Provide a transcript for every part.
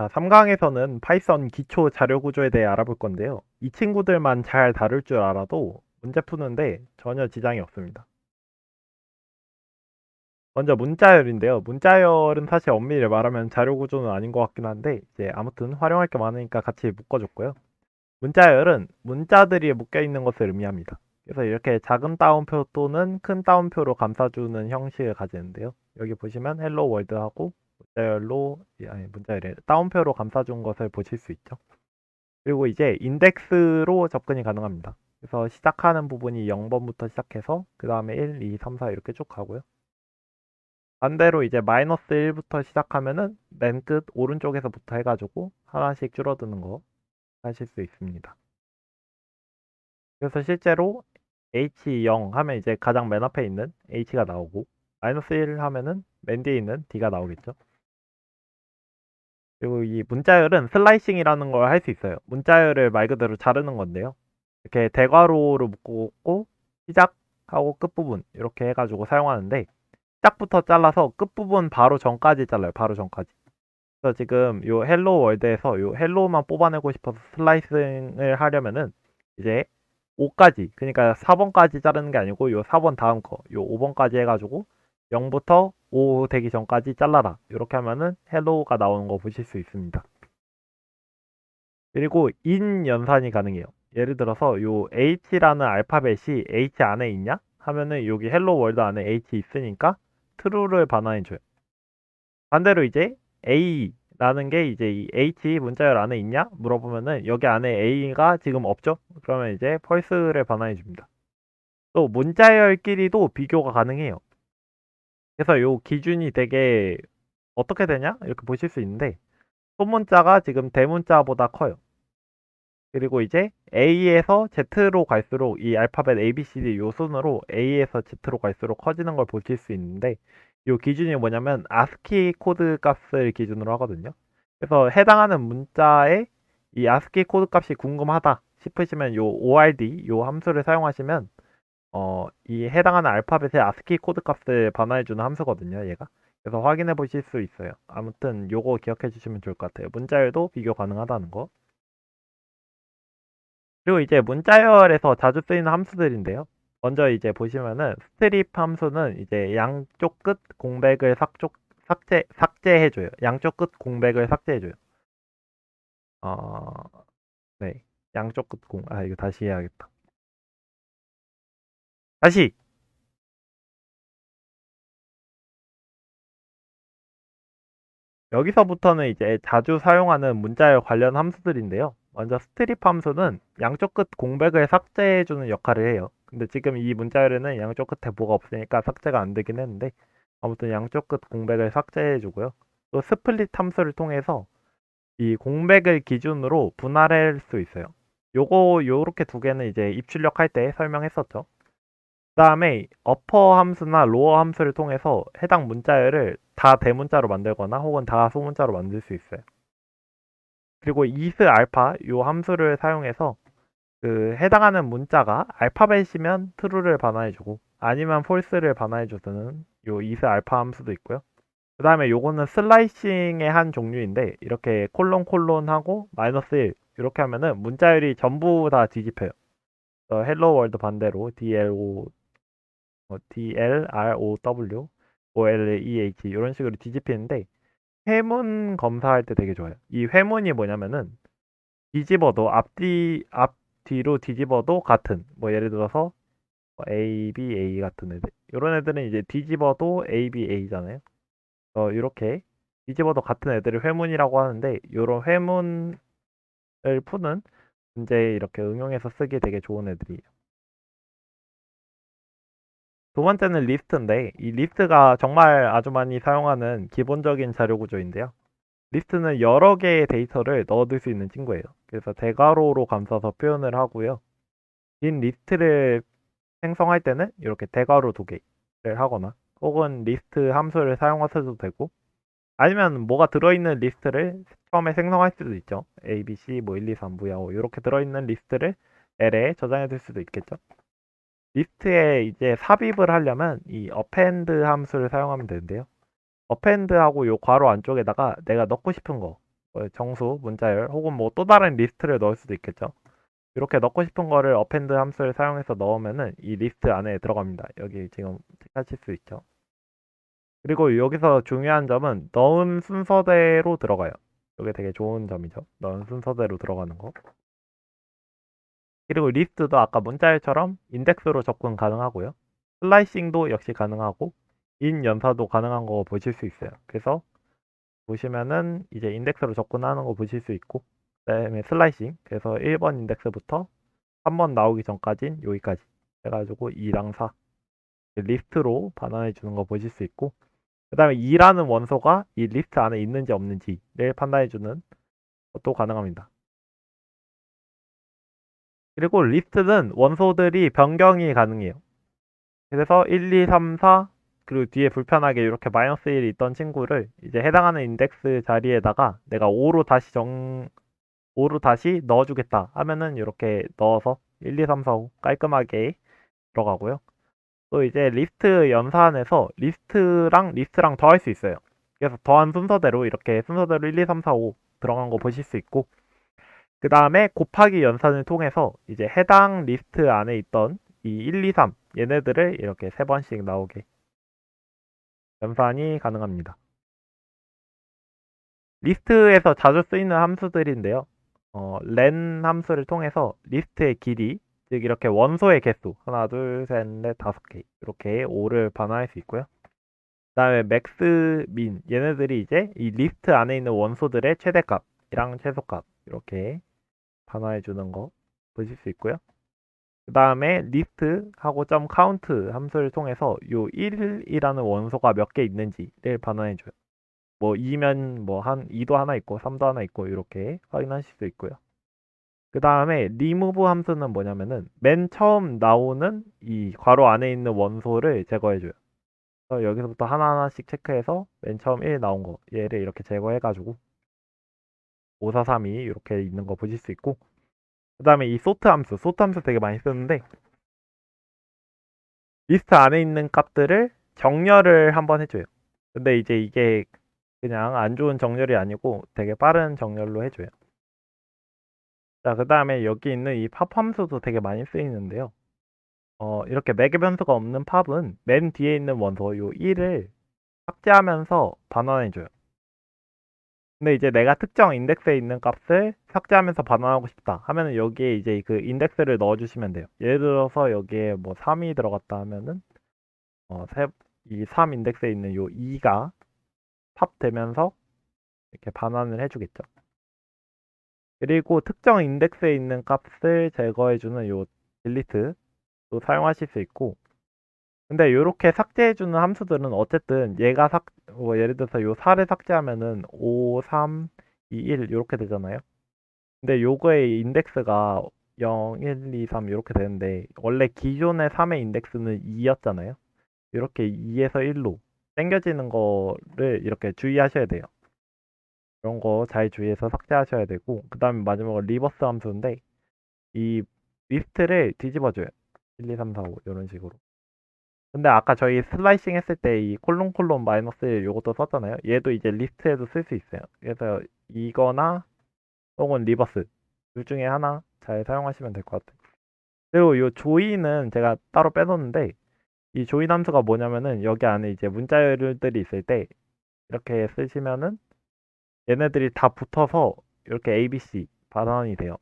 자, 3강에서는 파이썬 기초 자료 구조에 대해 알아볼 건데요. 이 친구들만 잘 다룰 줄 알아도 문제 푸는데 전혀 지장이 없습니다. 먼저 문자열인데요. 문자열은 사실 엄밀히 말하면 자료 구조는 아닌 것 같긴 한데 이제 아무튼 활용할 게 많으니까 같이 묶어줬고요. 문자열은 문자들이 묶여 있는 것을 의미합니다. 그래서 이렇게 작은 따옴표 또는 큰 따옴표로 감싸주는 형식을 가지는데요. 여기 보시면 헬로 월드하고 문자열로 아니 문자열에 따옴표로 감싸준 것을 보실 수 있죠. 그리고 이제 인덱스로 접근이 가능합니다. 그래서 시작하는 부분이 0번부터 시작해서 그 다음에 1, 2, 3, 4 이렇게 쭉 가고요. 반대로 이제 마이너스 1부터 시작하면은 맨 끝 오른쪽에서부터 해가지고 하나씩 줄어드는 거 하실 수 있습니다. 그래서 실제로 H0 하면 이제 가장 맨 앞에 있는 H가 나오고 마이너스 1 하면은 맨 뒤에 있는 D가 나오겠죠. 그리고 이 문자열은 슬라이싱이라는 걸 할 수 있어요. 문자열을 말 그대로 자르는 건데요. 이렇게 대괄호로 묶고 시작하고 끝부분 이렇게 해가지고 사용하는데 시작부터 잘라서 끝부분 바로 전까지 잘라요. 바로 전까지. 그래서 지금 요 헬로 월드에서 요 헬로만 뽑아내고 싶어서 슬라이싱을 하려면은 이제 5까지 그러니까 4번까지 자르는 게 아니고 요 4번 다음 거 요 5번까지 해가지고 0부터 5 되기 전까지 잘라라. 이렇게 하면은 헬로가 나오는 거 보실 수 있습니다. 그리고 인 연산이 가능해요. 예를 들어서 요 H라는 알파벳이 H 안에 있냐? 하면은 여기 헬로 월드 안에 H 있으니까 true를 반환해줘요. 반대로 이제 A라는 게 이제 이 H 문자열 안에 있냐? 물어보면은 여기 안에 A가 지금 없죠? 그러면 이제 false를 반환해줍니다. 또 문자열끼리도 비교가 가능해요. 그래서 요 기준이 되게 어떻게 되냐? 이렇게 보실 수 있는데 소문자가 지금 대문자보다 커요. 그리고 이제 A에서 Z로 갈수록 이 알파벳 A, B, C, D 요 순으로 A에서 Z로 갈수록 커지는 걸 보실 수 있는데 이 기준이 뭐냐면 ASCII 코드 값을 기준으로 하거든요. 그래서 해당하는 문자에 이 ASCII 코드 값이 궁금하다 싶으시면 요 ORD 요 함수를 사용하시면 이 해당하는 알파벳의 ASCII 코드 값을 반환해주는 함수거든요, 얘가. 그래서 확인해 보실 수 있어요. 아무튼 요거 기억해 주시면 좋을 것 같아요. 문자열도 비교 가능하다는 거. 그리고 이제 문자열에서 자주 쓰이는 함수들인데요. 먼저 이제 보시면은 스트립 함수는 이제 양쪽 끝 공백을 삭제해줘요. 양쪽 끝 공백을 삭제해줘요. 어, 네. 양쪽 끝 이거 다시 해야겠다. 다시! 여기서부터는 이제 자주 사용하는 문자열 관련 함수들인데요. 먼저 스트립 함수는 양쪽 끝 공백을 삭제해주는 역할을 해요. 근데 지금 이 문자열에는 양쪽 끝에 뭐가 없으니까 삭제가 안 되긴 했는데 아무튼 양쪽 끝 공백을 삭제해주고요. 또 스플릿 함수를 통해서 이 공백을 기준으로 분할할 수 있어요. 요렇게 두 개는 이제 입출력할 때 설명했었죠. 그 다음에 어퍼 함수나 로어 함수를 통해서 해당 문자열을 다 대문자로 만들거나 혹은 다 소문자로 만들 수 있어요. 그리고 is 알파 요 함수를 사용해서 그 해당하는 문자가 알파벳이면 true를 반환해주고 아니면 false를 반환해주는 요 is 알파 함수도 있고요. 그 다음에 요거는 슬라이싱의 한 종류인데 이렇게 콜론 하고 마이너스 1 이렇게 하면은 문자열이 전부 다 뒤집혀요. 헬로 월드 반대로 DLROW, OLEH 이런 식으로 뒤집히는데 회문 검사할 때 되게 좋아요. 이 회문이 뭐냐면은 뒤집어도 앞뒤로 뒤집어도 같은 뭐 예를 들어서 ABA 같은 애들 이런 애들은 이제 뒤집어도 ABA잖아요. 이렇게 뒤집어도 같은 애들을 회문이라고 하는데 이런 회문을 푸는 문제에 이렇게 응용해서 쓰기 되게 좋은 애들이에요. 두 번째는 리스트인데 이 리스트가 정말 아주 많이 사용하는 기본적인 자료 구조인데요. 리스트는 여러 개의 데이터를 넣어둘 수 있는 친구예요. 그래서 대괄호로 감싸서 표현을 하고요. 긴 리스트를 생성할 때는 이렇게 대괄호 두 개를 하거나 혹은 리스트 함수를 사용하셔도 되고 아니면 뭐가 들어있는 리스트를 처음에 생성할 수도 있죠. A, B, C, 뭐 1, 2, 3, 뭐야 이렇게 들어있는 리스트를 L에 저장해 둘 수도 있겠죠. 리스트에 이제 삽입을 하려면 이 append 함수를 사용하면 되는데요. append하고 요 괄호 안쪽에다가 내가 넣고 싶은 거 정수, 문자열 혹은 뭐 또 다른 리스트를 넣을 수도 있겠죠. 이렇게 넣고 싶은 거를 append 함수를 사용해서 넣으면은 이 리스트 안에 들어갑니다. 여기 지금 하실 수 있죠. 그리고 여기서 중요한 점은 넣은 순서대로 들어가요. 이게 되게 좋은 점이죠. 넣은 순서대로 들어가는 거. 그리고 리스트도 아까 문자열처럼 인덱스로 접근 가능하고요. 슬라이싱도 역시 가능하고 인 연사도 가능한 거 보실 수 있어요. 그래서 보시면은 이제 인덱스로 접근하는 거 보실 수 있고 그다음에 슬라이싱 그래서 1번 인덱스부터 3번 나오기 전까진 여기까지 해가지고 2랑 4 리스트로 반환해 주는 거 보실 수 있고 그 다음에 2라는 원소가 이 리스트 안에 있는지 없는지를 판단해 주는 것도 가능합니다. 그리고 리스트는 원소들이 변경이 가능해요. 그래서 1, 2, 3, 4 그리고 뒤에 불편하게 이렇게 마이너스 1이 있던 친구를 이제 해당하는 인덱스 자리에다가 내가 5로 다시 넣어주겠다 하면은 이렇게 넣어서 1, 2, 3, 4, 5 깔끔하게 들어가고요. 또 이제 리스트 연산에서 리스트랑 더할 수 있어요. 그래서 더한 순서대로 이렇게 순서대로 1, 2, 3, 4, 5 들어간 거 보실 수 있고 그 다음에 곱하기 연산을 통해서 이제 해당 리스트 안에 있던 이 1, 2, 3 얘네들을 이렇게 세 번씩 나오게 연산이 가능합니다. 리스트에서 자주 쓰이는 함수들인데요. len 함수를 통해서 리스트의 길이, 즉 이렇게 원소의 개수, 하나, 둘, 셋, 넷, 다섯 개 이렇게 5를 반환할 수 있고요. 그 다음에 max, min 얘네들이 이제 이 리스트 안에 있는 원소들의 최대값이랑 최소값 이렇게 반환해 주는 거 보실 수 있고요. 그 다음에 list하고 .count 함수를 통해서 요 1이라는 원소가 몇 개 있는지를 반환해 줘요. 뭐 2면 뭐 한 2도 하나 있고 3도 하나 있고 이렇게 확인하실 수 있고요. 그 다음에 remove 함수는 뭐냐면은 맨 처음 나오는 이 괄호 안에 있는 원소를 제거해 줘요. 그래서 여기서부터 하나하나씩 체크해서 맨 처음 1 나온 거 얘를 이렇게 제거해 가지고 5, 4, 3이 이렇게 있는 거 보실 수 있고 그 다음에 이 sort 함수 되게 많이 쓰는데 리스트 안에 있는 값들을 정렬을 한번 해줘요. 근데 이제 이게 그냥 안 좋은 정렬이 아니고 되게 빠른 정렬로 해줘요. 자, 그 다음에 여기 있는 이 팝 함수도 되게 많이 쓰이는데요. 이렇게 매개 변수가 없는 팝은 맨 뒤에 있는 원소 요 1을 삭제하면서 반환해줘요. 근데 이제 내가 특정 인덱스에 있는 값을 삭제하면서 반환하고 싶다 하면은 여기에 이제 그 인덱스를 넣어주시면 돼요. 예를 들어서 여기에 뭐 3이 들어갔다 하면은 이 3 인덱스에 있는 요 2가 팝되면서 이렇게 반환을 해주겠죠. 그리고 특정 인덱스에 있는 값을 제거해주는 요 딜리트도 사용하실 수 있고 근데 이렇게 삭제해주는 함수들은 어쨌든 얘가 예를 들어서 요 4를 삭제하면은 5, 3, 2, 1 이렇게 되잖아요. 근데 요거의 인덱스가 0, 1, 2, 3 이렇게 되는데 원래 기존의 3의 인덱스는 2였잖아요. 이렇게 2에서 1로 당겨지는 거를 이렇게 주의하셔야 돼요. 이런 거 잘 주의해서 삭제하셔야 되고 그 다음에 마지막으로 리버스 함수인데 이 리스트를 뒤집어줘요. 1, 2, 3, 4, 5 이런 식으로. 근데 아까 저희 슬라이싱 했을 때 이 콜론 마이너스 1 요것도 썼잖아요. 얘도 이제 리스트에도 쓸 수 있어요. 그래서 이거나 혹은 리버스 둘 중에 하나 잘 사용하시면 될 것 같아요. 그리고 요 조인은 제가 따로 빼뒀는데 이 조인 함수가 뭐냐면은 여기 안에 이제 문자열들이 있을 때 이렇게 쓰시면은 얘네들이 다 붙어서 이렇게 ABC 반환이 돼요.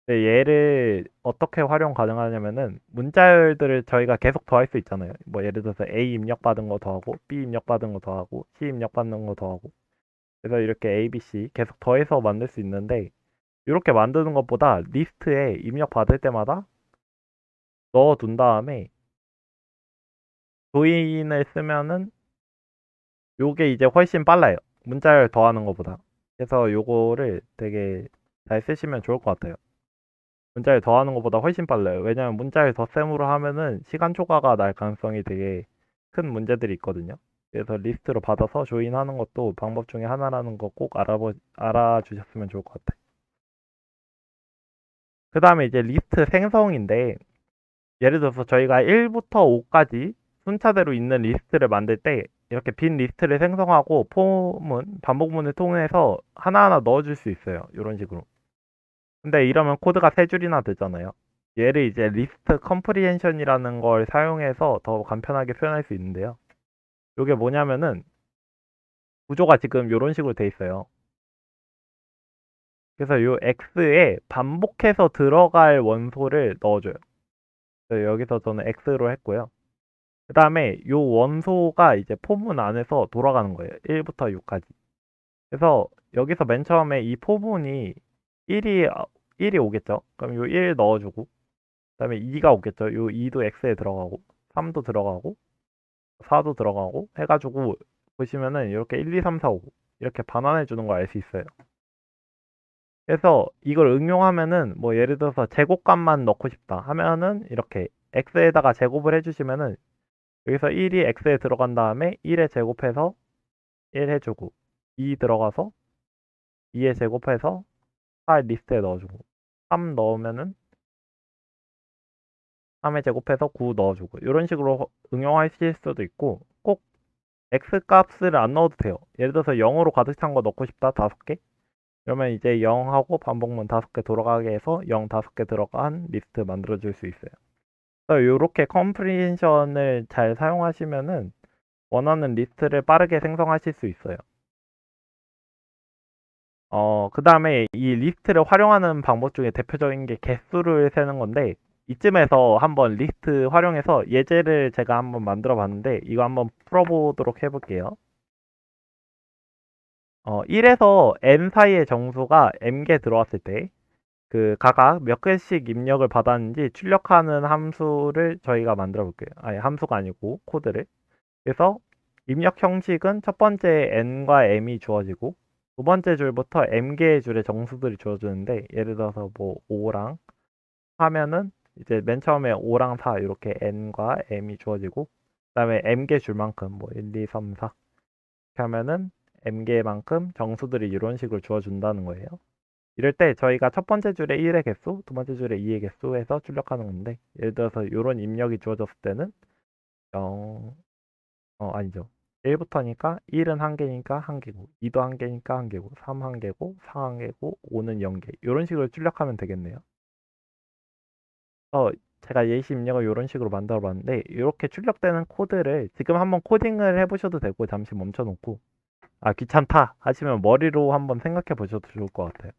근데 얘를 어떻게 활용 가능하냐면은 문자열들을 저희가 계속 더할 수 있잖아요. 뭐 예를 들어서 A 입력받은 거 더하고 B 입력받은 거 더하고 C 입력받는 거 더하고 그래서 이렇게 A, B, C 계속 더해서 만들 수 있는데 이렇게 만드는 것보다 리스트에 입력받을 때마다 넣어둔 다음에 조인을 쓰면은 요게 이제 훨씬 빨라요. 문자열 더하는 것보다. 그래서 요거를 되게 잘 쓰시면 좋을 것 같아요. 문자열 더하는 것보다 훨씬 빨라요. 왜냐면 문자열 덧셈으로 하면은 시간 초과가 날 가능성이 되게 큰 문제들이 있거든요. 그래서 리스트로 받아서 조인하는 것도 방법 중에 하나라는 거 꼭 알아주셨으면 좋을 것 같아요. 그 다음에 이제 리스트 생성인데 예를 들어서 저희가 1부터 5까지 순차대로 있는 리스트를 만들 때 이렇게 빈 리스트를 생성하고 폼은 반복문을 통해서 하나하나 넣어줄 수 있어요. 이런 식으로. 근데 이러면 코드가 세 줄이나 되잖아요. 얘를 이제 리스트 컴프리헨션이라는 걸 사용해서 더 간편하게 표현할 수 있는데요. 이게 뭐냐면은 구조가 지금 이런 식으로 돼 있어요. 그래서 요 x에 반복해서 들어갈 원소를 넣어줘요. 그래서 여기서 저는 x로 했고요. 그 다음에 요 원소가 이제 포문 안에서 돌아가는 거예요. 1부터 6까지. 그래서 여기서 맨 처음에 이 포문이 1이 오겠죠. 그럼 요 1 넣어주고, 그 다음에 2가 오겠죠. 요 2도 x에 들어가고, 3도 들어가고, 4도 들어가고 해가지고 보시면은 이렇게 1, 2, 3, 4, 5 이렇게 반환해 주는 걸 알 수 있어요. 그래서 이걸 응용하면은 뭐 예를 들어서 제곱값만 넣고 싶다 하면은 이렇게 x에다가 제곱을 해주시면은 여기서 1이 x에 들어간 다음에 1에 제곱해서 1 해주고 2 들어가서 2에 제곱해서 4 리스트에 넣어주고 3 넣으면은 3에 제곱해서 9 넣어주고 이런 식으로 응용하실 수도 있고 꼭 x 값을 안 넣어도 돼요. 예를 들어서 0으로 가득 찬 거 넣고 싶다 5개 그러면 이제 0하고 반복문 5개 돌아가게 해서 0 5개 들어간 리스트 만들어 줄 수 있어요. 그래서 이렇게 컴프리hen션을 잘 사용하시면은 원하는 리스트를 빠르게 생성하실 수 있어요. 그 다음에 이 리스트를 활용하는 방법 중에 대표적인 게 개수를 세는 건데 이쯤에서 한번 리스트 활용해서 예제를 제가 한번 만들어 봤는데 이거 한번 풀어보도록 해볼게요. 1에서 n 사이의 정수가 m개 들어왔을 때 그 각각 몇 개씩 입력을 받았는지 출력하는 함수를 저희가 만들어 볼게요. 아니 함수가 아니고 코드를. 그래서 입력 형식은 첫 번째 n과 m이 주어지고 두 번째 줄부터 m개의 줄의 정수들이 주어지는데 예를 들어서 뭐 5랑 4면은 이제 맨 처음에 5랑 4 이렇게 n과 m이 주어지고 그 다음에 m개 줄만큼 뭐 1, 2, 3, 4 이렇게 하면은 m개만큼 정수들이 이런 식으로 주어준다는 거예요. 이럴 때 저희가 첫 번째 줄에 1의 개수, 두 번째 줄에 2의 개수 해서 출력하는 건데 예를 들어서 이런 입력이 주어졌을 때는 0, 아니죠. 1부터니까 1은 1개니까 1개고 2도 1개니까 1개고 3 1개고 4 1개고 5는 0개 이런 식으로 출력하면 되겠네요. 제가 예시 입력을 이런 식으로 만들어 봤는데 이렇게 출력되는 코드를 지금 한번 코딩을 해보셔도 되고 잠시 멈춰놓고 아 귀찮다 하시면 머리로 한번 생각해 보셔도 좋을 것 같아요.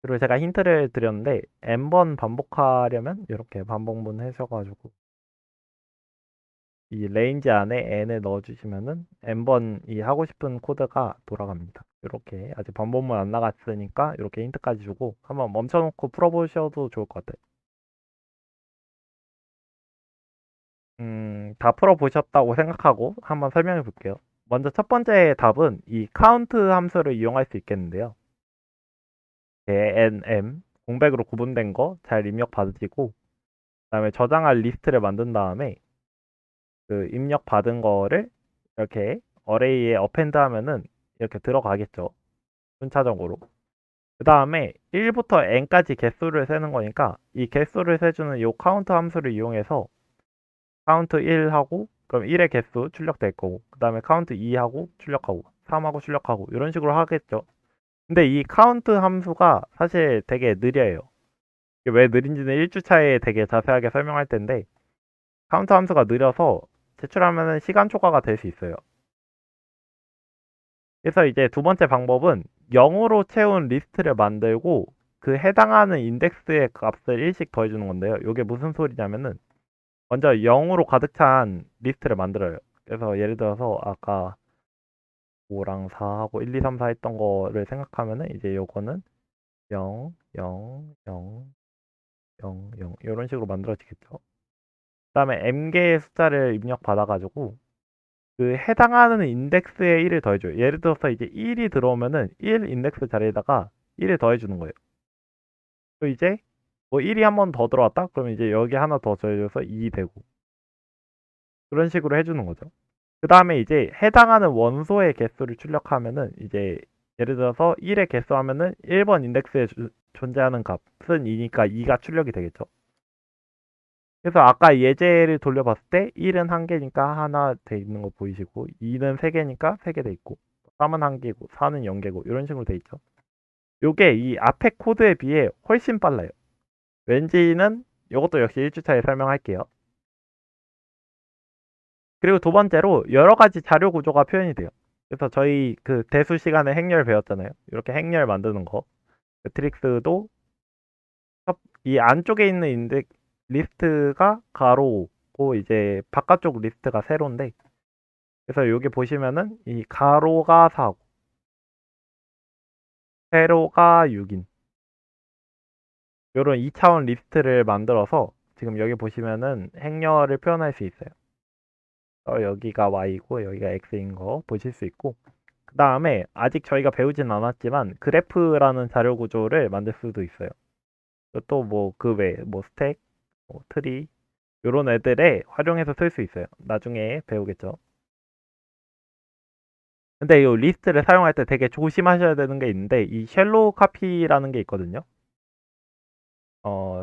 그리고 제가 힌트를 드렸는데 n번 반복하려면 이렇게 반복문 하셔가지고 이 레인지 안에 n을 넣어주시면은 n번 이 하고 싶은 코드가 돌아갑니다. 이렇게 아직 반복문 안 나갔으니까 이렇게 힌트까지 주고 한번 멈춰놓고 풀어보셔도 좋을 것 같아요. 다 풀어보셨다고 생각하고 한번 설명해 볼게요. 먼저 첫 번째 답은 이 카운트 함수를 이용할 수 있겠는데요. nm 공백으로 구분된 거 잘 입력 받으시고 그다음에 저장할 리스트를 만든 다음에 그 입력 받은 거를 이렇게 어레이에 어펜드 하면은 이렇게 들어가겠죠. 순차적으로. 그 다음에 1부터 n까지 개수를 세는 거니까 이 개수를 세주는 이 카운트 함수를 이용해서 카운트 1하고 그럼 1의 개수 출력될 거고 그 다음에 카운트 2하고 출력하고 3하고 출력하고 이런 식으로 하겠죠. 근데 이 카운트 함수가 사실 되게 느려요. 이게 왜 느린지는 1주 차에 되게 자세하게 설명할 텐데 카운트 함수가 느려서 제출하면 시간 초과가 될 수 있어요. 그래서 이제 두 번째 방법은 0으로 채운 리스트를 만들고 그 해당하는 인덱스의 값을 1씩 더해주는 건데요. 이게 무슨 소리냐면은 먼저 0으로 가득 찬 리스트를 만들어요. 그래서 예를 들어서 아까 5랑 4하고 1, 2, 3, 4 했던 거를 생각하면은 이제 요거는 0, 0, 0, 0, 0 이런 식으로 만들어지겠죠. 그 다음에 m개의 숫자를 입력 받아가지고 그 해당하는 인덱스에 1을 더해줘요. 예를 들어서 이제 1이 들어오면은 1 인덱스 자리에다가 1을 더해주는 거예요. 또 이제 뭐 1이 한 번 더 들어왔다? 그러면 이제 여기 하나 더 더해줘서 2 되고 그런 식으로 해주는 거죠. 그 다음에 이제 해당하는 원소의 개수를 출력하면은 이제 예를 들어서 1의 개수 하면은 1번 인덱스에 존재하는 값은 2니까 2가 출력이 되겠죠. 그래서 아까 예제를 돌려봤을 때 1은 1개니까 하나 돼 있는 거 보이시고 2는 3개니까 3개 돼 있고 3은 1개고 4는 0개고 이런 식으로 돼 있죠. 요게 이 앞에 코드에 비해 훨씬 빨라요. 왠지는 이것도 역시 1주차에 설명할게요. 그리고 두 번째로 여러 가지 자료 구조가 표현이 돼요. 그래서 저희 그 대수 시간에 행렬 배웠잖아요. 이렇게 행렬 만드는 거. 매트릭스도 이 안쪽에 있는 리스트가 가로고 이제 바깥쪽 리스트가 세로인데 그래서 여기 보시면은 이 가로가 4고 세로가 6인 요런 2차원 리스트를 만들어서 지금 여기 보시면은 행렬을 표현할 수 있어요. 여기가 y고 여기가 x인 거 보실 수 있고 그 다음에 아직 저희가 배우진 않았지만 그래프라는 자료 구조를 만들 수도 있어요. 또 뭐 그 외에 뭐 스택, 뭐 트리 요런 애들에 활용해서 쓸 수 있어요. 나중에 배우겠죠. 근데 이 리스트를 사용할 때 되게 조심하셔야 되는 게 있는데 이 쉘로우 카피라는 게 있거든요.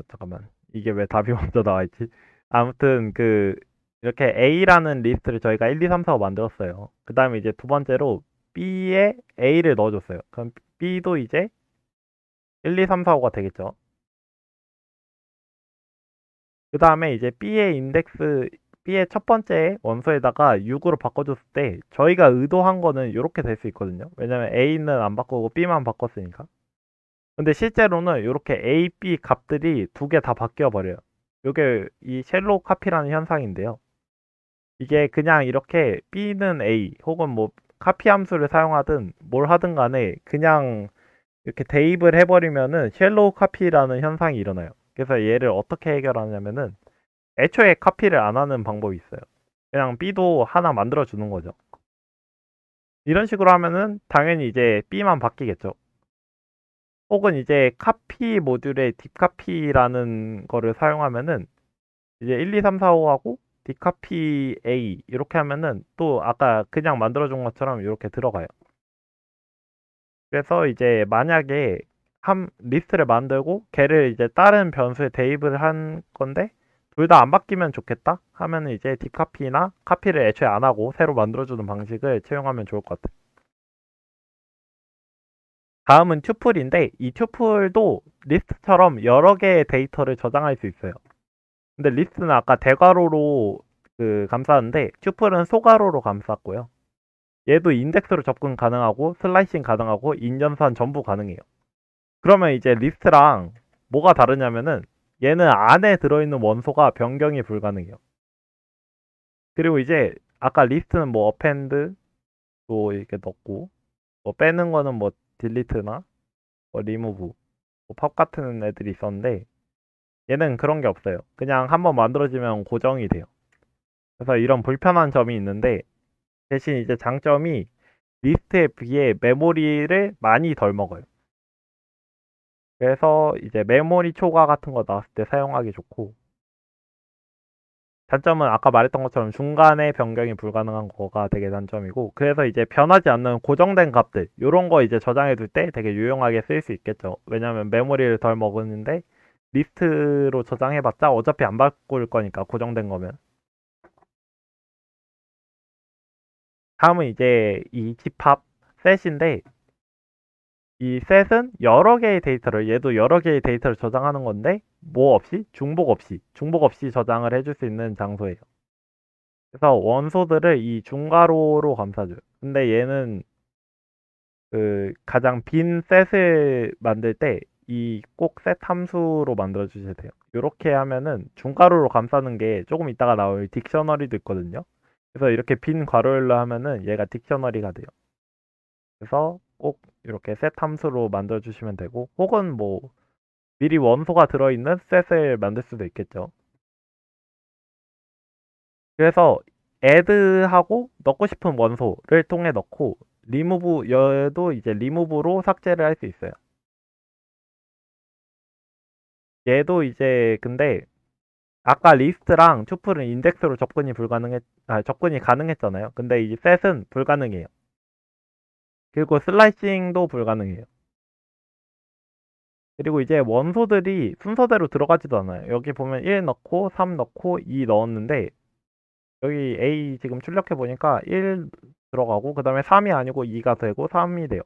잠깐만. 이게 왜 답이 먼저 나와 있지? 아무튼 그 이렇게 A라는 리스트를 저희가 1, 2, 3, 4, 5 만들었어요. 그 다음에 이제 두 번째로 B에 A를 넣어줬어요. 그럼 B도 이제 1, 2, 3, 4, 5가 되겠죠. 그 다음에 이제 B의 첫 번째 원소에다가 6으로 바꿔줬을 때 저희가 의도한 거는 이렇게 될 수 있거든요. 왜냐면 A는 안 바꾸고 B만 바꿨으니까. 근데 실제로는 이렇게 A, B 값들이 두 개 다 바뀌어 버려요. 이게 이 쉘로우 카피라는 현상인데요. 이게 그냥 이렇게 B는 A 혹은 뭐 카피 함수를 사용하든 뭘 하든 간에 그냥 이렇게 대입을 해버리면은 쉘로우 카피라는 현상이 일어나요. 그래서 얘를 어떻게 해결하냐면은 애초에 카피를 안 하는 방법이 있어요. 그냥 B도 하나 만들어 주는 거죠. 이런 식으로 하면은 당연히 이제 B만 바뀌겠죠. 혹은 이제 카피 모듈에 딥카피라는 거를 사용하면은 이제 1, 2, 3, 4, 5하고 딥카피 A 이렇게 하면은 또 아까 그냥 만들어준 것처럼 이렇게 들어가요. 그래서 이제 만약에 한 리스트를 만들고 걔를 이제 다른 변수에 대입을 한 건데 둘 다 안 바뀌면 좋겠다 하면은 이제 딥카피나 카피를 애초에 안 하고 새로 만들어주는 방식을 채용하면 좋을 것 같아요. 다음은 튜플인데 이 튜플도 리스트처럼 여러 개의 데이터를 저장할 수 있어요. 근데 리스트는 아까 대괄호로 그 감쌌는데 튜플은 소괄호로 감쌌고요. 얘도 인덱스로 접근 가능하고 슬라이싱 가능하고 인연산 전부 가능해요. 그러면 이제 리스트랑 뭐가 다르냐면은 얘는 안에 들어있는 원소가 변경이 불가능해요. 그리고 이제 아까 리스트는 뭐 어펜드도 이렇게 넣고 뭐 빼는 거는 뭐 딜리트나 뭐 리무브 뭐 팝 같은 애들이 있었는데 얘는 그런 게 없어요. 그냥 한번 만들어지면 고정이 돼요. 그래서 이런 불편한 점이 있는데 대신 이제 장점이 리스트에 비해 메모리를 많이 덜 먹어요. 그래서 이제 메모리 초과 같은 거 나왔을 때 사용하기 좋고 단점은 아까 말했던 것처럼 중간에 변경이 불가능한 거가 되게 단점이고 그래서 이제 변하지 않는 고정된 값들 이런 거 이제 저장해 둘 때 되게 유용하게 쓸 수 있겠죠. 왜냐면 메모리를 덜 먹었는데 리스트로 저장해봤자 어차피 안 바꿀 거니까 고정된 거면. 다음은 이제 이 집합 셋인데 이 셋은 여러 개의 데이터를 얘도 여러 개의 데이터를 저장하는 건데 뭐 없이 중복 없이 저장을 해줄 수 있는 장소예요. 그래서 원소들을 이 중괄호로 감싸줘요. 근데 얘는 그 가장 빈 셋을 만들 때 이 꼭 셋 함수로 만들어 주셔야 돼요. 이렇게 하면은 중괄호로 감싸는 게 조금 이따가 나올 딕셔너리도 있거든요. 그래서 이렇게 빈 괄호열로 하면은 얘가 딕셔너리가 돼요. 그래서 꼭 이렇게 셋 함수로 만들어 주시면 되고 혹은 뭐 미리 원소가 들어있는 셋을 만들 수도 있겠죠. 그래서 add하고 넣고 싶은 원소를 통해 넣고 remove 얘도 이제 remove로 삭제를 할 수 있어요. 얘도 이제 근데 아까 리스트랑 투플은 인덱스로 접근이 가능했잖아요. 근데 이 셋은 불가능해요. 그리고 슬라이싱도 불가능해요. 그리고 이제 원소들이 순서대로 들어가지도 않아요. 여기 보면 1 넣고 3 넣고 2 넣었는데 여기 A 지금 출력해 보니까 1 들어가고 그 다음에 3이 아니고 2가 되고 3이 돼요.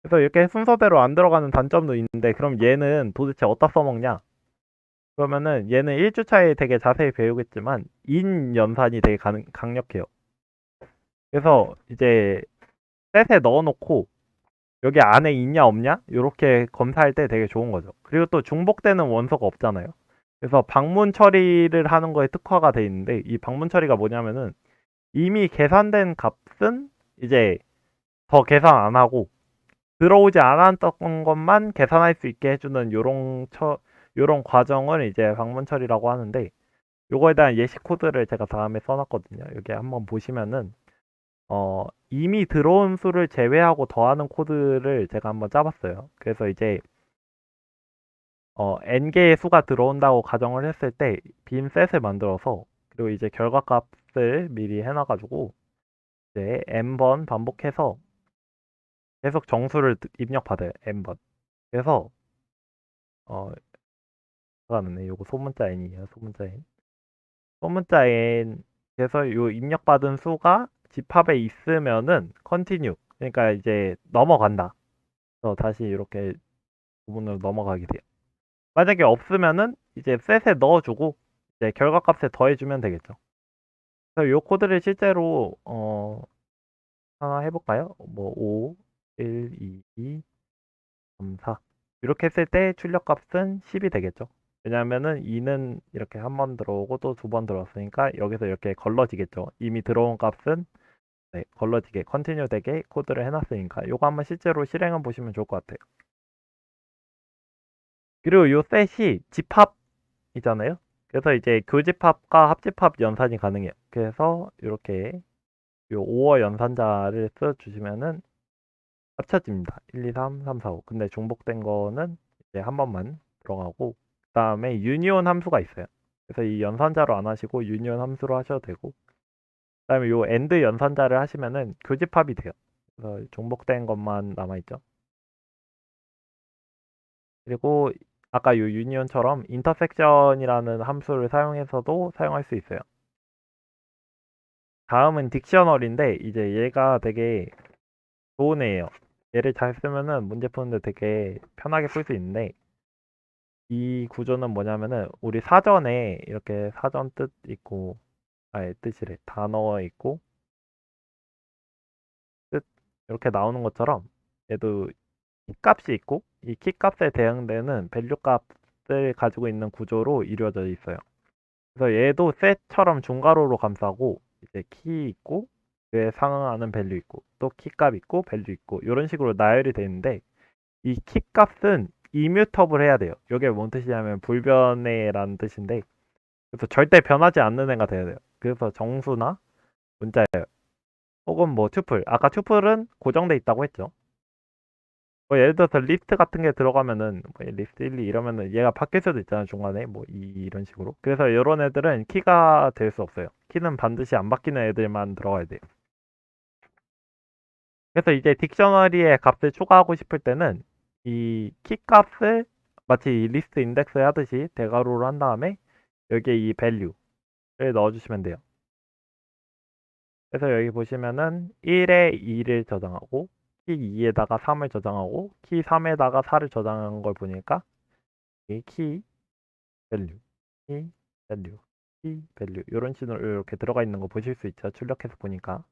그래서 이렇게 순서대로 안 들어가는 단점도 있는데 그럼 얘는 도대체 어디다 써먹냐? 그러면은 얘는 1주차에 되게 자세히 배우겠지만 인 연산이 되게 강력해요. 그래서 이제 셋에 넣어놓고 여기 안에 있냐 없냐? 이렇게 검사할 때 되게 좋은 거죠. 그리고 또 중복되는 원소가 없잖아요. 그래서 방문 처리를 하는 거에 특화가 돼 있는데 이 방문 처리가 뭐냐면은 이미 계산된 값은 이제 더 계산 안 하고 들어오지 않았던 것만 계산할 수 있게 해주는 요런 과정을 이제 방문 처리라고 하는데 요거에 대한 예시 코드를 제가 다음에 써놨거든요. 여기 한번 보시면은 이미 들어온 수를 제외하고 더하는 코드를 제가 한번 짜봤어요. 그래서 이제 n개의 수가 들어온다고 가정을 했을 때 빈 셋을 만들어서 그리고 이제 결과값을 미리 해놔가지고 이제 n번 반복해서 계속 정수를 입력받아요. n번. 그래서 맞네. 요거 소문자 n이에요. 소문자 n. 소문자 n. 그래서 요 입력받은 수가 집합에 있으면은 continue. 그러니까 이제 넘어간다. 그래서 다시 이렇게 부분으로 넘어가게 돼요. 만약에 없으면은 이제 셋에 넣어주고 이제 결과값에 더해주면 되겠죠. 그래서 요 코드를 실제로 하나 해볼까요? 뭐 5, 1, 2, 2, 3, 4 이렇게 했을 때 출력값은 10이 되겠죠. 왜냐하면은 2는 이렇게 한 번 들어오고 또 두 번 들어왔으니까 여기서 이렇게 걸러지겠죠. 이미 들어온 값은 네, 걸러지게 컨티뉴 되게 코드를 해놨으니까 요거 한번 실제로 실행해 보시면 좋을 것 같아요. 그리고 요 셋이 집합이잖아요. 그래서 이제 교집합과 합집합 연산이 가능해요. 그래서 이렇게 요 5어 연산자를 써주시면은 합쳐집니다. 1, 2, 3, 3, 4, 5. 근데 중복된 거는 이제 한 번만 들어가고 그 다음에 유니온 함수가 있어요. 그래서 이 연산자로 안 하시고 유니온 함수로 하셔도 되고 그 다음에 요 엔드 연산자를 하시면은 교집합이 돼요. 그래서 중복된 것만 남아있죠. 그리고 아까 요 유니온처럼 인터섹션이라는 함수를 사용해서도 사용할 수 있어요. 다음은 딕셔너리인데 이제 얘가 되게 좋은 애예요. 얘를 잘 쓰면은 문제 푸는데 되게 편하게 풀 수 있는데 이 구조는 뭐냐면은 우리 사전에 이렇게 사전 뜻 있고 아예 뜻이래 단어 있고 뜻 이렇게 나오는 것처럼 얘도 키값이 있고 이 키값에 대응되는 밸류 값을 가지고 있는 구조로 이루어져 있어요. 그래서 얘도 셋처럼 중괄호로 감싸고 이제 키 있고 그에 상응하는 밸류 있고 또 키값 있고 밸류 있고 이런 식으로 나열이 되는데 이 키값은 이뮤터블 해야 돼요. 이게 뭔 뜻이냐면 불변해라는 뜻인데 그래서 절대 변하지 않는 애가 돼야 돼요. 그래서 정수나 문자예요. 혹은 뭐 튜플. 아까 튜플은 고정돼 있다고 했죠. 뭐 예를 들어서 리스트 같은 게 들어가면은 뭐 리스트 1, 2 이러면은 얘가 바뀔 수도 있잖아요. 중간에 뭐 2 이런 식으로. 그래서 이런 애들은 키가 될 수 없어요. 키는 반드시 안 바뀌는 애들만 들어가야 돼요. 그래서 이제 딕셔너리에 값을 추가하고 싶을 때는 이 키 값을 마치 이 리스트 인덱스 하듯이 대괄호로 한 다음에 여기에 이 value를 넣어주시면 돼요. 그래서 여기 보시면은 1에 2를 저장하고 키 2에다가 3을 저장하고 키 3에다가 4를 저장한 걸 보니까 이 키 밸류, 키 밸류, 키 밸류 이런 식으로 이렇게 들어가 있는 거 보실 수 있죠. 출력해서 보니까.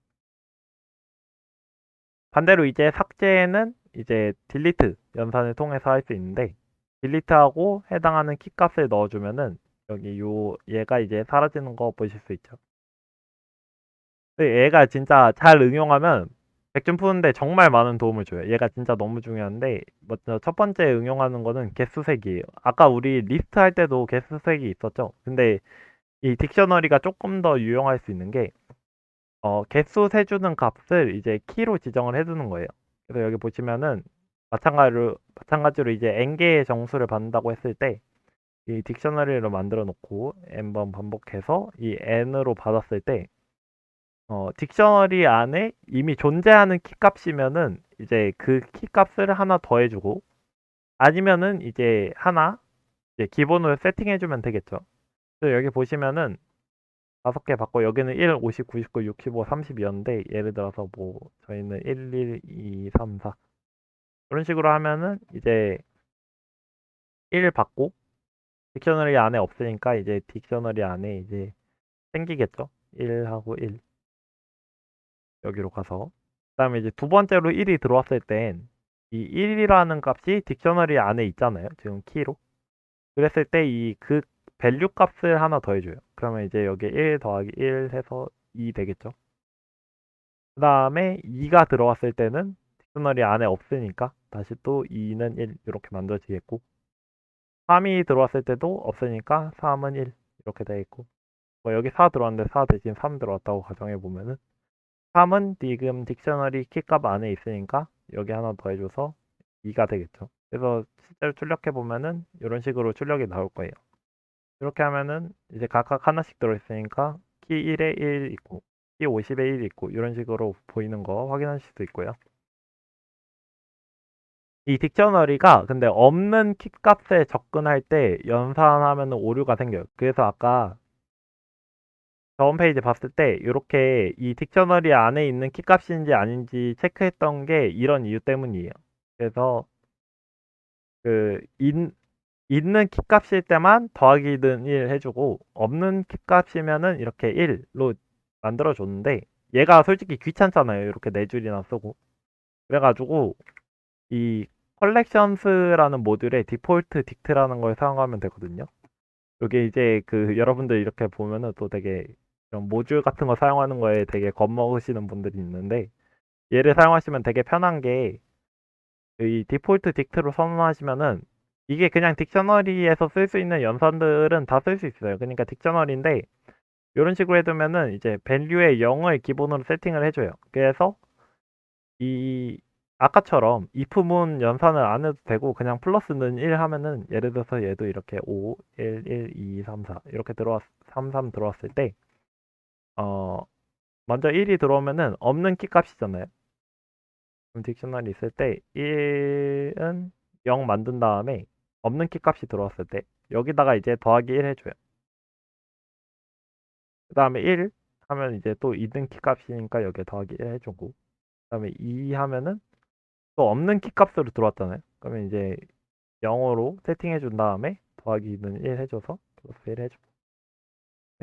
반대로 이제 삭제는 이제 딜리트 연산을 통해서 할 수 있는데 딜리트하고 해당하는 키 값을 넣어주면은 여기 요 얘가 이제 사라지는 거 보실 수 있죠. 근데 얘가 진짜 잘 응용하면 백준 푸는데 정말 많은 도움을 줘요. 얘가 진짜 너무 중요한데 먼저 첫 번째 응용하는 거는 개수색이에요. 아까 우리 리스트 할 때도 개수색이 있었죠. 근데 이 딕셔너리가 조금 더 유용할 수 있는 게 개수 세주는 값을 이제 키로 지정을 해두는 거예요. 그래서 여기 보시면은 마찬가지로 이제 n개의 정수를 받는다고 했을 때 이 딕셔너리를 만들어 놓고 n번 반복해서 이 n으로 받았을 때 딕셔너리 안에 이미 존재하는 키 값이면은 이제 그 키 값을 하나 더 해주고 아니면은 이제 하나 이제 기본으로 세팅해주면 되겠죠. 그래서 여기 보시면은 5개 받고 여기는 1, 50, 99, 65, 32였는데 예를 들어서 뭐 저희는 1, 1, 2, 3, 4 그런 식으로 하면은 이제 1 받고 딕셔너리 안에 없으니까 이제 딕셔너리 안에 이제 생기겠죠. 1하고 1 여기로 가서 그다음에 이제 두 번째로 1이 들어왔을 땐 이 1이라는 값이 딕셔너리 안에 있잖아요. 지금 키로. 그랬을 때 이 그 밸류 값을 하나 더해줘요. 그러면 이제 여기 1 더하기 1 해서 2 되겠죠. 그 다음에 2가 들어왔을 때는 딕셔너리 안에 없으니까 다시 또 2는 1 이렇게 만들어지겠고 3이 들어왔을 때도 없으니까 3은 1 이렇게 되겠고 뭐 여기 4 들어왔는데 4 대신 3 들어왔다고 가정해보면은 3은 지금 딕셔너리 키값 안에 있으니까 여기 하나 더해줘서 2가 되겠죠. 그래서 실제로 출력해보면은 이런 식으로 출력이 나올 거예요. 이렇게 하면은 이제 각각 하나씩 들어있으니까 키 1에 1 있고 키 50에 1 있고 이런 식으로 보이는 거 확인하실 수 있고요. 이 딕셔너리가 근데 없는 키 값에 접근할 때 연산하면 오류가 생겨요. 그래서 아까 저 홈페이지 봤을 때 이렇게 이 딕셔너리 안에 있는 키 값인지 아닌지 체크했던 게 이런 이유 때문이에요. 그래서 그 있는 키 값일 때만 더하기는 1 해주고 없는 키 값이면은 이렇게 1로 만들어줬는데 얘가 솔직히 귀찮잖아요. 이렇게 네 줄이나 쓰고 그래가지고 이 컬렉션스라는 모듈에 디폴트 딕트라는 걸 사용하면 되거든요. 이게 이제 그 여러분들 이렇게 보면은 또 되게 이런 모듈 같은 거 사용하는 거에 되게 겁먹으시는 분들이 있는데 얘를 사용하시면 되게 편한 게 이 디폴트 딕트로 선언하시면은 이게 그냥 딕셔너리에서 쓸 수 있는 연산들은 다 쓸 수 있어요. 그러니까 딕셔너리인데 이런 식으로 해두면은 이제 밸류에 0을 기본으로 세팅을 해줘요. 그래서 이 아까처럼 if문 연산을 안 해도 되고 그냥 플러스는 1 하면은 예를 들어서 얘도 이렇게 5, 1, 1, 2, 3, 4 이렇게 3, 3 들어왔을 때 먼저 1이 들어오면은 없는 키 값이잖아요. 그럼 딕셔너리 있을 때 1은 0 만든 다음에 없는 키 값이 들어왔을 때 여기다가 이제 더하기 1 해줘요. 그 다음에 1 하면 이제 또 있는 키 값이니까 여기에 더하기 1 해주고 그 다음에 2 하면은 또 없는 키 값으로 들어왔잖아요. 그러면 이제 0으로 세팅해 준 다음에 더하기는 1 해줘서 플러스 1 해주고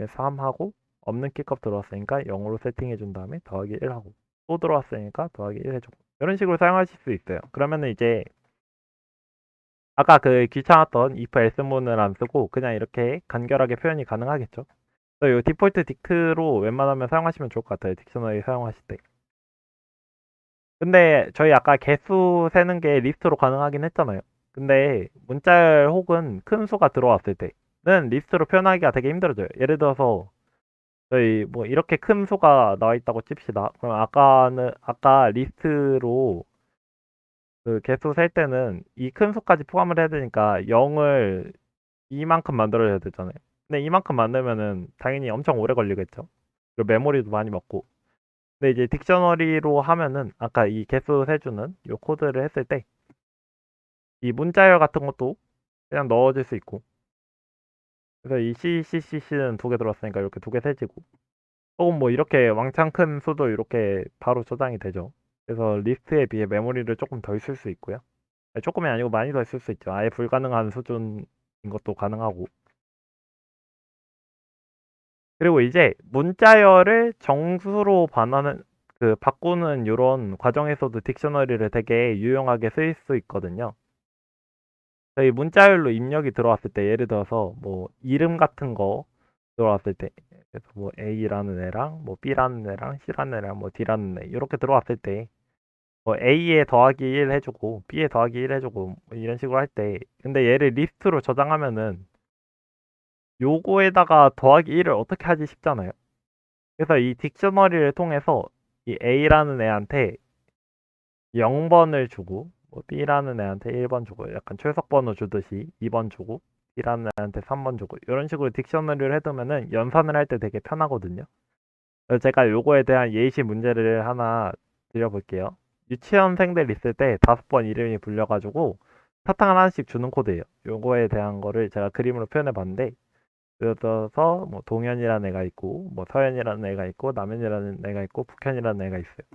3 하고 없는 키값 들어왔으니까 0으로 세팅해 준 다음에 더하기 1 하고 또 들어왔으니까 더하기 1 해주고 이런 식으로 사용하실 수 있어요. 그러면은 이제 아까 그 귀찮았던 if else문을 안 쓰고 그냥 이렇게 간결하게 표현이 가능하겠죠. 그래서 이 디폴트 딕트로 웬만하면 사용하시면 좋을 것 같아요. 딕셔너리 사용하실 때. 근데 저희 아까 개수 세는 게 리스트로 가능하긴 했잖아요. 근데 문자열 혹은 큰 수가 들어왔을 때는 리스트로 표현하기가 되게 힘들어져요. 예를 들어서 저희 뭐 이렇게 큰 수가 나와 있다고 칩시다. 그럼 아까 리스트로 그 개수 셀 때는 이 큰 수까지 포함을 해야 되니까 0을 이만큼 만들어야 되잖아요. 근데 이만큼 만들면은 당연히 엄청 오래 걸리겠죠. 그리고 메모리도 많이 먹고. 근데 이제 딕셔너리로 하면은 아까 이 개수 세주는 이 코드를 했을 때 이 문자열 같은 것도 그냥 넣어줄 수 있고 그래서 이 CCCC는 2개 들어왔으니까 이렇게 2개 세지고 혹은 뭐 이렇게 왕창 큰 수도 이렇게 바로 저장이 되죠. 그래서 리스트에 비해 메모리를 조금 덜 쓸 수 있고요. 아니, 조금이 아니고 많이 덜 쓸 수 있죠. 아예 불가능한 수준인 것도 가능하고 그리고 이제 문자열을 정수로 바꾸는 이런 과정에서도 딕셔너리를 되게 유용하게 쓸 수 있거든요. 저희 문자열로 입력이 들어왔을 때 예를 들어서 뭐 이름 같은 거 들어왔을 때 그래서 뭐 A라는 애랑 뭐 B라는 애랑 C라는 애랑 뭐 D라는 애 이렇게 들어왔을 때 뭐 A에 더하기 1 해주고 B에 더하기 1 해주고 뭐 이런 식으로 할 때 근데 얘를 리스트로 저장하면은 요거에다가 더하기 1을 어떻게 하지 싶잖아요. 그래서 이 딕셔너리를 통해서 이 A라는 애한테 0번을 주고 뭐 B라는 애한테 1번 주고 약간 출석번호 주듯이 2번 주고 D라는 애한테 3번 주고 이런 식으로 딕셔너리를 해두면은 연산을 할 때 되게 편하거든요. 그래서 제가 요거에 대한 예시 문제를 하나 드려볼게요. 유치원생들 있을 때 5번 이름이 불려가지고 사탕 하나씩 주는 코드예요. 요거에 대한 거를 제가 그림으로 표현해 봤는데, 예를 들어서 뭐 동현이라는 애가 있고, 뭐 서현이라는 애가 있고, 남현이라는 애가 있고, 북현이라는 애가 있어요.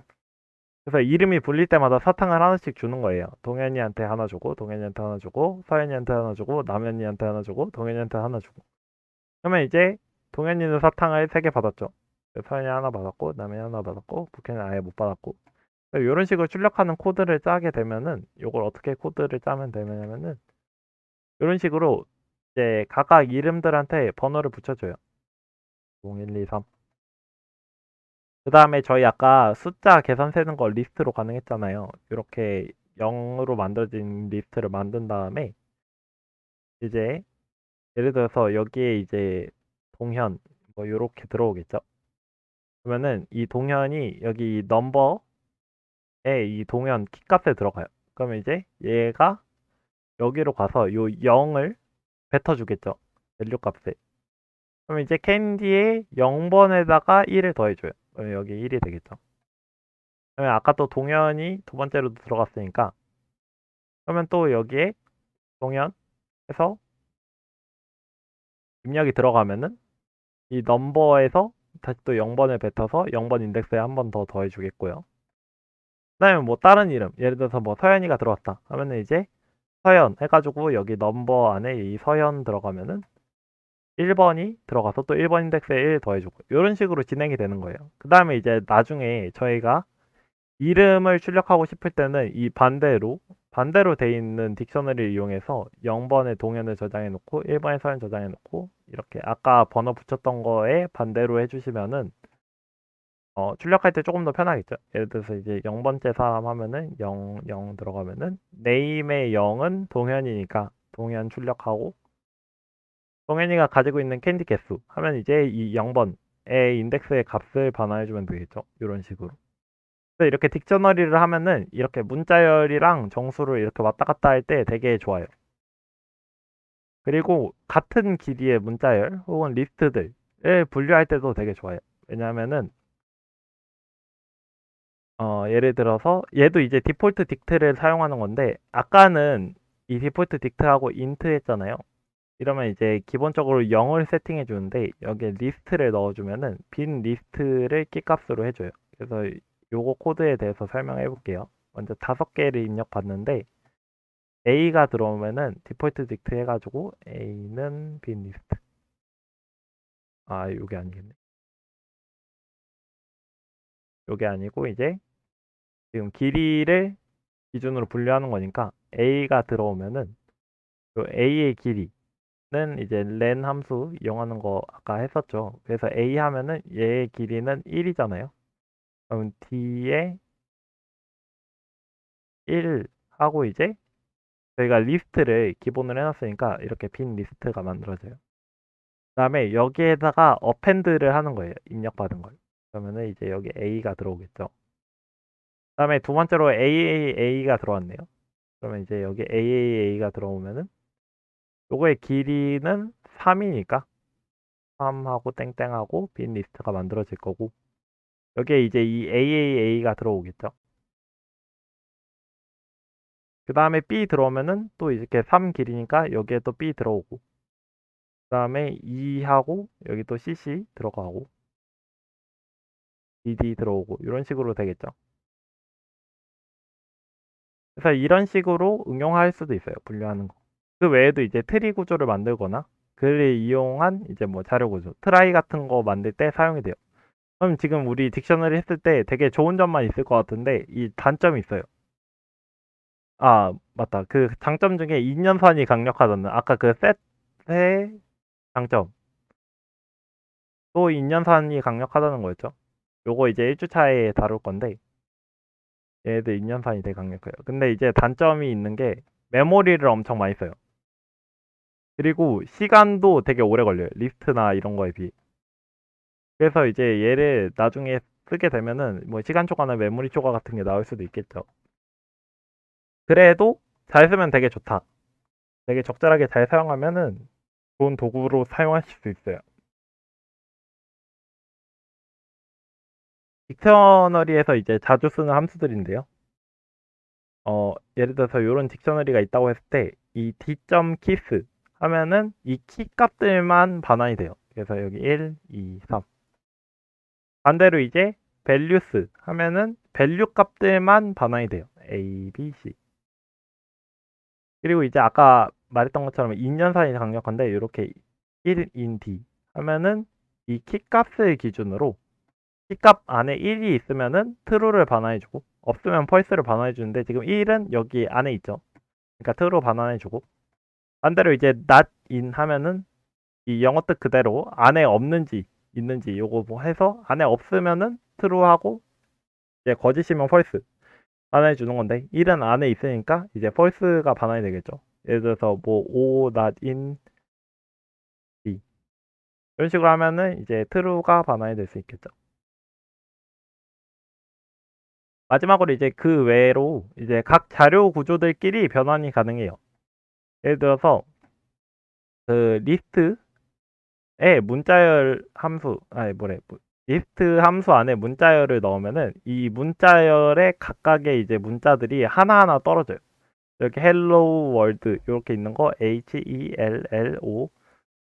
그래서 이름이 불릴 때마다 사탕을 하나씩 주는 거예요. 동현이한테 하나 주고, 동현이한테 하나 주고, 서현이한테 하나 주고, 남현이한테 하나 주고, 동현이한테 하나 주고. 그러면 이제 동현이는 사탕을 3개 받았죠. 서현이 하나 받았고, 남현이 하나 받았고, 북현이 아예 못 받았고. 이런 식으로 출력하는 코드를 짜게 되면은, 이걸 어떻게 코드를 짜면 되냐면은, 이런 식으로 이제 각각 이름들한테 번호를 붙여줘요. 0, 1, 2, 3. 그 다음에 저희 아까 숫자 계산 세는 거 리스트로 가능했잖아요. 이렇게 0으로 만들어진 리스트를 만든 다음에 이제 예를 들어서 여기에 이제 동현 뭐 이렇게 들어오겠죠. 그러면은 이 동현이 여기 이 넘버에 이 동현 키값에 들어가요. 그러면 이제 얘가 여기로 가서 요 0을 뱉어주겠죠. 밸류 값에. 그럼 이제 캔디의 0번에다가 1을 더해줘요. 그러면 여기 1이 되겠죠. 그러면 아까 또 동현이 두 번째로 들어갔으니까 그러면 또 여기에 동현 해서 입력이 들어가면은 이 넘버에서 다시 또 0번을 뱉어서 0번 인덱스에 한 번 더 더해주겠고요. 그 다음에 뭐 다른 이름 예를 들어서 뭐 서현이가 들어왔다 하면은 이제 서현 해가지고 여기 넘버 안에 이 서현 들어가면은 1번이 들어가서 또 1번 인덱스에 1 더해주고 이런 식으로 진행이 되는 거예요. 그 다음에 이제 나중에 저희가 이름을 출력하고 싶을 때는 이 반대로 돼 있는 딕셔너리를 이용해서 0번에 동현을 저장해 놓고 1번에 서현 저장해 놓고 이렇게 아까 번호 붙였던 거에 반대로 해주시면은 출력할 때 조금 더 편하겠죠. 예를 들어서 이제 0번째 사람 하면은 0, 0 들어가면은 네임의 0은 동현이니까 동현 출력하고 동현이가 가지고 있는 캔디 개수 하면 이제 이 0번의 인덱스의 값을 반환해주면 되겠죠. 이런 식으로. 그래서 이렇게 딕셔너리를 하면은 이렇게 문자열이랑 정수를 이렇게 왔다 갔다 할 때 되게 좋아요. 그리고 같은 길이의 문자열 혹은 리스트들을 분류할 때도 되게 좋아요. 왜냐하면은 예를 들어서 얘도 이제 디폴트 딕트를 사용하는 건데 아까는 이 디폴트 딕트하고 인트 했잖아요. 이러면 이제 기본적으로 0을 세팅해 주는데 여기에 리스트를 넣어주면은 빈 리스트를 키값으로 해줘요. 그래서 요거 코드에 대해서 설명해 볼게요. 먼저 5개를 입력 받는데 A가 들어오면은 디폴트 딕트 해가지고 A는 빈 리스트. 아, 요게 아니겠네. 요게 아니고 이제 지금 길이를 기준으로 분류하는 거니까 A가 들어오면은 요 A의 길이는 이제 len 함수 이용하는 거 아까 했었죠. 그래서 A 하면은 얘의 길이는 1이잖아요. 그럼 D에 1 하고 이제 저희가 리스트를 기본으로 해놨으니까 이렇게 빈 리스트가 만들어져요. 그다음에 여기에다가 어펜드를 하는 거예요. 입력받은 걸. 그러면은 이제 여기 A가 들어오겠죠. 그다음에 두 번째로 AAA가 들어왔네요. 그러면 이제 여기 AAA가 들어오면은 요거의 길이는 3이니까 3하고 땡땡하고 빈 리스트가 만들어질 거고 여기에 이제 이 AAA가 들어오겠죠. 그 다음에 B 들어오면은 또 이렇게 3 길이니까 여기에 또 B 들어오고 그 다음에 2하고 여기 또 CC 들어가고 DD 들어오고 이런 식으로 되겠죠. 그래서 이런 식으로 응용할 수도 있어요. 분류하는 거. 그 외에도 이제 트리 구조를 만들거나 그를 이용한 이제 뭐 자료 구조, 트라이 같은 거 만들 때 사용이 돼요. 그럼 지금 우리 딕셔너리 했을 때 되게 좋은 점만 있을 것 같은데 이 단점이 있어요. 아, 맞다. 그 장점 중에 2년산이 강력하다는 아까 그 셋의 장점. 또 2년산이 강력하다는 거였죠. 요거 이제 1주차에 다룰 건데 얘들 2년산이 되게 강력해요. 근데 이제 단점이 있는 게 메모리를 엄청 많이 써요. 그리고 시간도 되게 오래 걸려요. 리스트나 이런 거에 비해. 그래서 이제 얘를 나중에 쓰게 되면은 뭐 시간 초과나 메모리 초과 같은 게 나올 수도 있겠죠. 그래도 잘 쓰면 되게 좋다. 되게 적절하게 잘 사용하면은 좋은 도구로 사용하실 수 있어요. 딕셔너리에서 이제 자주 쓰는 함수들인데요. 예를 들어서 이런 딕셔너리가 있다고 했을 때 이 d.keys 하면은 이 키 값들만 반환이 돼요. 그래서 여기 1, 2, 3. 반대로 이제 values 하면은 value 값들만 반환이 돼요. A, B, C. 그리고 이제 아까 말했던 것처럼 2년산이 강력한데 이렇게 1in D 하면은 이 키 값을 기준으로 키 값 안에 1이 있으면은 true를 반환해주고 없으면 false를 반환해주는데 지금 1은 여기 안에 있죠. 그러니까 true 반환해주고 반대로 이제 not in 하면은 이 영어 뜻 그대로 안에 없는지 있는지 요거 뭐 해서 안에 없으면은 true하고 이제 거짓이면 false 반환해 주는 건데 1은 안에 있으니까 이제 false가 반환이 되겠죠. 예를 들어서 뭐 O not in B 이런 식으로 하면은 이제 true가 반환이 될 수 있겠죠. 마지막으로 이제 그 외로 이제 각 자료 구조들끼리 변환이 가능해요. 예를 들어서 그 리스트에 문자열 함수 아니 뭐래 리스트 함수 안에 문자열을 넣으면은 이 문자열의 각각의 이제 문자들이 하나하나 떨어져요. 이렇게 hello world 이렇게 있는 거 HELLO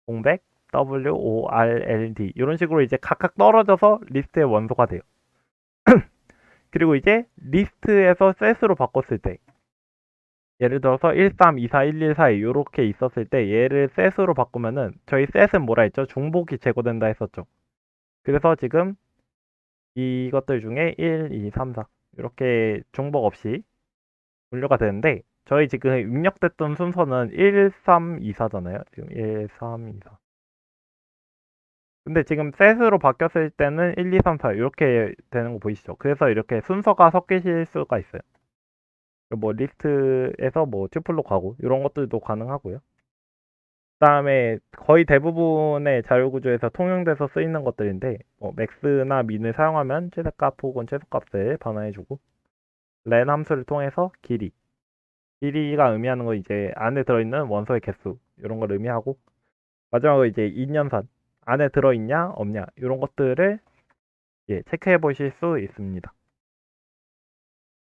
공백 WORLD 이런 식으로 이제 각각 떨어져서 리스트의 원소가 돼요. 그리고 이제 리스트에서 셋으로 바꿨을 때 예를 들어서 13, 24, 114 이렇게 있었을 때 얘를 셋으로 바꾸면은 저희 셋은 뭐라 했죠? 중복이 제거된다 했었죠. 그래서 지금 이것들 중에 1, 2, 3, 4 이렇게 중복 없이 분류가 되는데 저희 지금 입력됐던 순서는 1, 3, 2, 4잖아요. 지금 1, 3, 2, 4. 근데 지금 셋으로 바뀌었을 때는 1, 2, 3, 4 이렇게 되는 거 보이시죠? 그래서 이렇게 순서가 섞이실 수가 있어요. 뭐 리스트에서 뭐 튜플로 가고 이런 것들도 가능하고요. 그다음에 거의 대부분의 자료 구조에서 통용돼서 쓰이는 것들인데 뭐 맥스나 민을 사용하면 최대값 혹은 최소값을 반환해주고 len 함수를 통해서 길이가 의미하는 거 이제 안에 들어있는 원소의 개수 이런 걸 의미하고 마지막으로 이제 2년산 안에 들어있냐 없냐 이런 것들을 예, 체크해 보실 수 있습니다.